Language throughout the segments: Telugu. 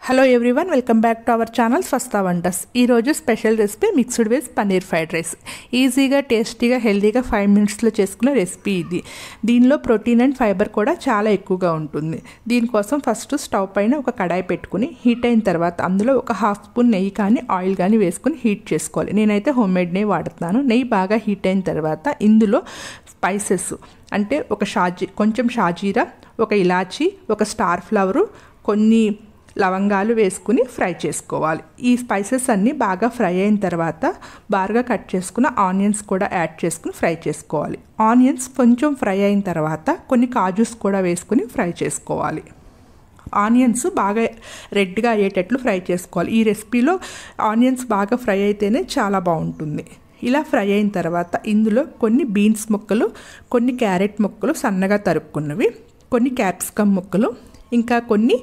Hello everyone, welcome back to our channel Swasthya wonders. ఈరోజు special recipe mixed veg paneer fried rice. ఈజీగా, టేస్టీగా, హెల్తీగా 5 మినిట్స్లో చేసుకునే రెసిపీ ఇది. దీనిలో ప్రోటీన్ అండ్ ఫైబర్ కూడా చాలా ఎక్కువగా ఉంటుంది. దీనికోసం ఫస్ట్ స్టవ్ పైన ఒక కడాయి పెట్టుకుని హీట్ అయిన తర్వాత అందులో ఒక 1/2 స్పూన్ నెయ్యి కానీ ఆయిల్ కానీ వేసుకుని హీట్ చేసుకోవాలి. నేనైతే హోమ్మేడ్ నెయ్యి వాడుతున్నాను. నెయ్యి బాగా హీట్ అయిన తర్వాత ఇందులో స్పైసెస్ అంటే కొంచెం షాజీరా, ఒక ఇలాచీ, ఒక స్టార్ ఫ్లవరు, కొన్ని లవంగాలు వేసుకుని ఫ్రై చేసుకోవాలి. ఈ స్పైసెస్ అన్నీ బాగా ఫ్రై అయిన తర్వాత బాగా కట్ చేసుకున్న ఆనియన్స్ కూడా యాడ్ చేసుకుని ఫ్రై చేసుకోవాలి. ఆనియన్స్ కొంచెం ఫ్రై అయిన తర్వాత కొన్ని కాజూస్ కూడా వేసుకుని ఫ్రై చేసుకోవాలి. ఆనియన్స్ బాగా రెడ్గా అయ్యేటట్లు ఫ్రై చేసుకోవాలి. ఈ రెసిపీలో ఆనియన్స్ బాగా ఫ్రై అయితేనే చాలా బాగుంటుంది. ఇలా ఫ్రై అయిన తర్వాత ఇందులో కొన్ని బీన్స్ ముక్కలు, కొన్ని క్యారెట్ ముక్కలు సన్నగా తరుక్కున్నవి, కొన్ని క్యాప్సికమ్ ముక్కలు, ఇంకా కొన్ని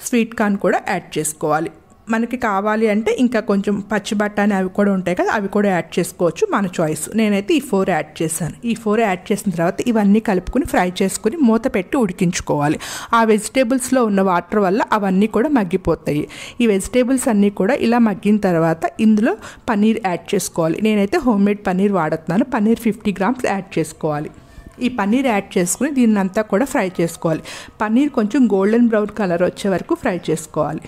స్వీట్ కార్న్ కూడా యాడ్ చేసుకోవాలి. మనకి కావాలి అంటే ఇంకా కొంచెం పచ్చి బఠానీ అవి కూడా ఉంటాయి కదా, అవి కూడా యాడ్ చేసుకోవచ్చు, మన చాయిస్. నేనైతే ఈ 4 యాడ్ చేశాను. ఈ 4 యాడ్ చేసిన తర్వాత ఇవన్నీ కలుపుకుని ఫ్రై చేసుకుని మూత పెట్టి ఉడికించుకోవాలి. ఆ వెజిటేబుల్స్లో ఉన్న వాటర్ వల్ల అవన్నీ కూడా మగ్గిపోతాయి. ఈ వెజిటేబుల్స్ అన్నీ కూడా ఇలా మగ్గిన తర్వాత ఇందులో పన్నీర్ యాడ్ చేసుకోవాలి. నేనైతే హోమ్మేడ్ పన్నీర్ వాడుతున్నాను. పన్నీర్ 50 గ్రామ్స్ యాడ్ చేసుకోవాలి. ఈ పన్నీర్ యాడ్ చేసుకుని దీన్ని అంతా కూడా ఫ్రై చేసుకోవాలి. పన్నీర్ కొంచెం గోల్డెన్ బ్రౌన్ కలర్ వచ్చే వరకు ఫ్రై చేసుకోవాలి.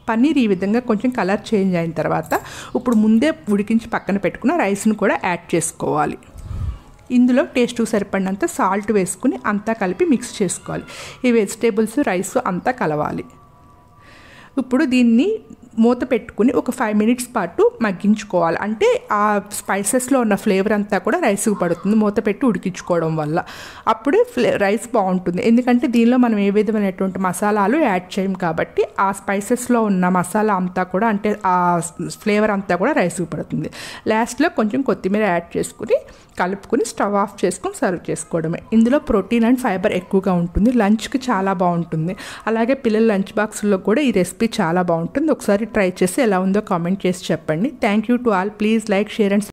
పన్నీర్ ఈ విధంగా కొంచెం కలర్ చేంజ్ అయిన తర్వాత ఇప్పుడు ముందే ఉడికించి పక్కన పెట్టుకున్న రైస్ను కూడా యాడ్ చేసుకోవాలి. ఇందులో టేస్ట్కు సరిపడినంత సాల్ట్ వేసుకుని అంతా కలిపి మిక్స్ చేసుకోవాలి. ఈ వెజిటేబుల్స్ రైస్ అంతా కలవాలి. ఇప్పుడు దీన్ని మూత పెట్టుకుని ఒక 5 మినిట్స్ పాటు మగ్గించుకోవాలి. అంటే ఆ స్పైసెస్లో ఉన్న ఫ్లేవర్ అంతా కూడా రైస్కి పడుతుంది మూత పెట్టి ఉడికించుకోవడం వల్ల. అప్పుడే రైస్ బాగుంటుంది. ఎందుకంటే దీనిలో మనం ఏ విధమైనటువంటి మసాలాలు యాడ్ చేయం కాబట్టి ఆ స్పైసెస్లో ఉన్న మసాలా అంతా కూడా, అంటే ఆ ఫ్లేవర్ అంతా కూడా రైస్కి పడుతుంది. లాస్ట్లో కొంచెం కొత్తిమీర యాడ్ చేసుకుని కలుపుకుని స్టవ్ ఆఫ్ చేసుకుని సర్వ్ చేసుకోవడమే. ఇందులో ప్రోటీన్ అండ్ ఫైబర్ ఎక్కువగా ఉంటుంది. లంచ్కి చాలా బాగుంటుంది. అలాగే పిల్లల లంచ్ బాక్స్లో కూడా ఈ రెసిపీ చాలా బాగుంటుంది. ఒకసారి ట్రై చేసి ఎలా ఉందో కామెంట్ చేసి చెప్పండి. Thank you to all. Please like, share and